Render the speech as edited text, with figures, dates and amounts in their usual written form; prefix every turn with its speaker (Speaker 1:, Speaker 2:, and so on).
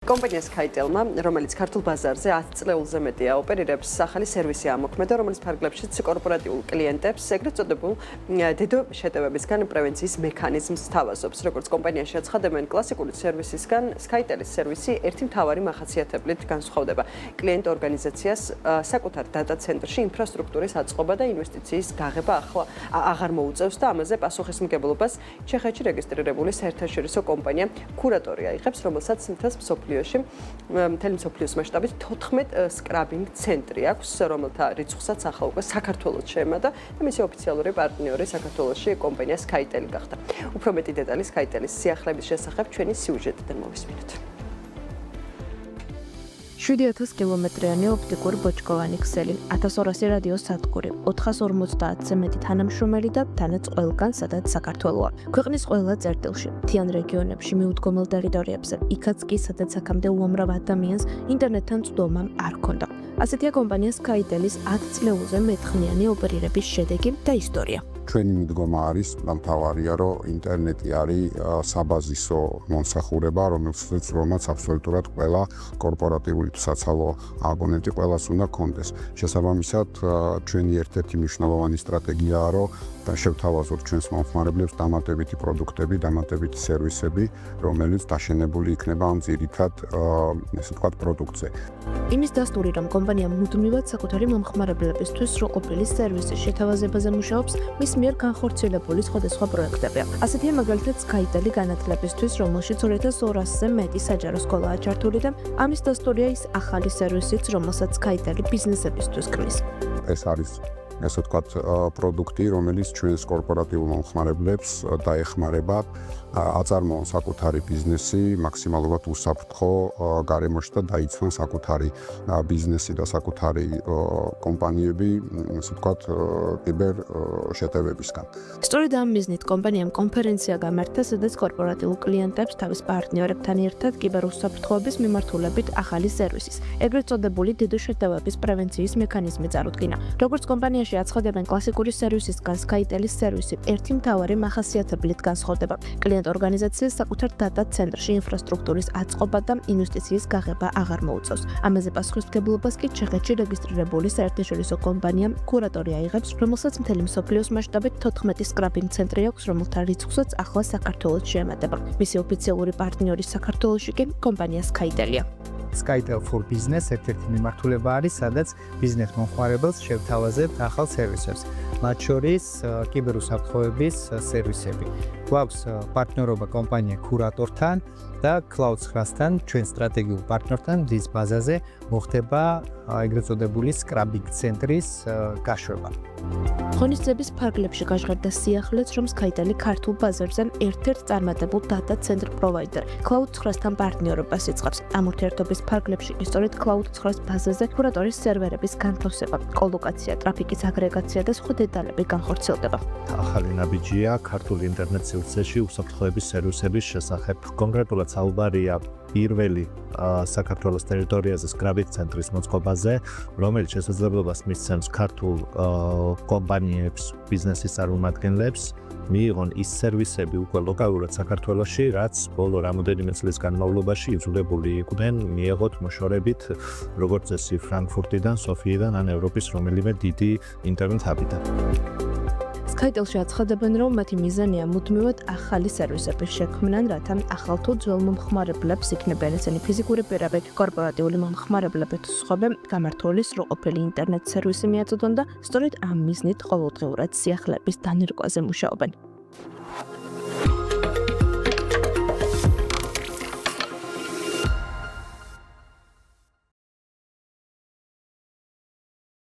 Speaker 1: Kompanias Skytel-მა, რომელიც ქართულ ბაზარზე 10 წლეულზე მეტია ოპერირებს, ახალი სერვისი ამოქმედა, რომელიც ფარგლებშიც კორპორატიულ კლიენტებს, ეგრეთ წოდებულ დედო შეტევებისგან პრევენციის მექანიზმს თავაზობს. Როგორც კომპანიაში აცხადებენ, კლასიკური სერვისისგან Skytel-ის სერვისი ერთი მთავარი მახასიათებლით განსხვავდება. კლიენტ ორგანიზაციას საკუთარ დატა ცენტრში ინფრასტრუქტურის აწყობა და ინვესტიციის გაღება ახლა აღარ მოუწევს და ამაზე პასუხისმგებლობას ჩეხეთში რეგისტრირებული საერთაშორისო კომპანია კურატორია იღებს, რომელსაც მთელი მსოფლიოს მასშტაბით 14 სკრაბინგ ცენტრი აქვს, რომელთა რიცხვსაც ახლა უკვე საქართველოს შეემატა და მისი ოფიციალური პარტნიორი საქართველოში კომპანია Skytel გახდა. Უფრო მეტი დეტალი Skytel-ის სიახლეების შესახებ ჩვენი სიუჟეტიდან მოვისმინოთ.
Speaker 2: 7000 კილომეტრიანი ოპტიკური ბოჭკოვანი ქსელი, 1200 რადიო სადგური, 450-ზე მეტი თანამშრომელი და თანაც ყველგან, სადაც საქართველოა. ქვეყნის ყველა წერტილში, მთიან რეგიონებში, მიუდგომელ ტერიტორიებზე, იქაც კი, სადაც აქამდე უამრავ ადამიანს ინტერნეტთან წვდომა არ ჰქონდა. ასეთია კომპანია Skytel-ის 10 წლეულზე მეტხნიანი ოპერირების შედეგი და ისტორია.
Speaker 3: ჩვენი მიდგომა არის მთავარია, რომ ინტერნეტი არის საბაზისო მომსახურება, რომელსაც აბსოლუტურად ყველა კორპორატიული საცალო აბონენტი ყველას უნდა ჰქონდეს. შესაბამისად, ჩვენი ერთ-ერთი მნიშვნელოვანი სტრატეგიაა, რომ შევთავაზოთ ჩვენს მომხმარებლებს დამატებითი პროდუქტები, დამატებითი სერვისები, რომელიც დაშენებული იქნება ამ ძირითად, ესე ვთქვათ, პროდუქტზე.
Speaker 2: იმის დასტური, რომ კომპანია მუდმივად საკუთარი მომხმარებლებისთვის სრულყოფილი სერვისის შეთავაზებაზე მუშაობს, მის მიერ განხორციელებული სხვადასხვა პროექტებია. ასეთია მაგალითად Skytel-ი განათლებისთვის, რომელშიც 2200-ზე მეტი საჯარო სკოლაა ჩართული და ამის დასტურია ის ახალი სერვისიც, რომელსაც Skytel-ი ბიზნესებისთვის ქმნის.
Speaker 3: ეს არის ესე ვთქვათ, პროდუქტი, რომელიც ჩვენს კორპორატიულ მომხმარებლებს დაეხმარება აწარმოონ საკუთარი ბიზნესი მაქსიმალურად უსაფრთხო გარემოში და დაიცვან საკუთარი ბიზნესი და საკუთარი კომპანიები, ესე ვთქვათ, კიბერ შეტევებისგან.
Speaker 2: სწორედ ამ მიზნით კომპანიამ კონფერენცია გამართა, სადაც კორპორატიულ კლიენტებს თავის პარტნიორებთან ერთად კიბერუსაფრთხოების მიმართულებით ახალი სერვისის, ეგრეთ წოდებული დედო შეტევების პრევენციის მექანიზმი წარუდგინა. როგორც კომპანიაში აცხადებენ, კლასიკური სერვისისგან Skytel-ის სერვისი ერთი მთავარი მახასიათებლით განსხვავდება. კლიენტ ორგანიზაციას საკუთარ დატა ცენტრში ინფრასტრუქტურის აწყობა და ინვესტიციის გაღება აღარ მოუწევს. ამაზე პასუხისმგებლობას კი ჩეხეთში რეგისტრირებული საერთაშორისო კომპანია კურატორია იღებს, რომელსაც მთელი მსოფლიოს მასშტაბით 14 სკრაბინგ ცენტრი აქვს, რომელთა რიცხვსაც ახლა საქართველოს შეემატება. მისი ოფიციალური პარტნიორი საქართველოში კი კომპანია Skytel-ია.
Speaker 4: Skytel for Business ერთ-ერთი მიმართულება არის, სადაც ბიზნეს მომხმარებელს შევთავაზებთ ახალ სერვისებს, მათ შორის კიბერუსაფრთხოების სერვისები. გვაქვს პარტნიორობა კომპანია კურატორთან და Cloud9-თან, ჩვენ სტრატეგიულ პარტნიორთან, რის ბაზაზე მოხდება ეგრეთ წოდებული სკრაბინგ ცენტრის გაშვება.
Speaker 2: ღონისძიების ფარგლებში გაჟღერდა სიახლეც, რომ Skytel-ი ქართულ ბაზარზე ერთ-ერთ წარმატებულ დატა ცენტრ პროვაიდერ Cloud9-თან პარტნიორობას იწყებს. ამ ურთიერთობის ფარგლებში სწორედ Cloud9 ბაზაზე კურატორის სერვერების განთავსება, კოლოკაცია, ტრაფიკის აგრეგაცია და სხვა დეტალები განხორციელდება.
Speaker 5: ახალი ნაბიჯია ქართულ ინტერნეტ სივრცეში უსაფრთხოების სერვისების შესახებ. კონკრეტულად საუბარია პირველი საქართველოს ტერიტორიაზე სკრაბინგ ცენტრის მოწყობაზე, რომელიც შესაძლებლობას მისცემს ქართულ კომპანიებს, ბიზნესის წარმომადგენლებს მიიღონ ის სერვისები უკვე ლოკალურად საქართველოში, რაც ბოლო რამოდენიმე წლის განმავლობაში იძულებული იყვნენ მიეღოთ მოშორებით, როგორც წესი ფრანკფურტიდან, სოფიიდან ან ევროპის რომელიმე დიდი ინტერნეტ ჰაბიდან.
Speaker 2: Skytel-ში აცხადებენ, რომ მათი მიზანია მუდმივად ახალი სერვისების შექმნან, რათა ახალ თუ ძველ მომხმარებლებს იქნებიან ესენი ფიზიკური პირები, კორპორატიული მომხმარებლები თუ სხვები გამართული სრულყოფილი ინტერნეტ სერვისი მიაწოდონ და სწორედ ამ მიზნით ყოველდღიურად სიახლეების დანერგვაზე მუშაობენ.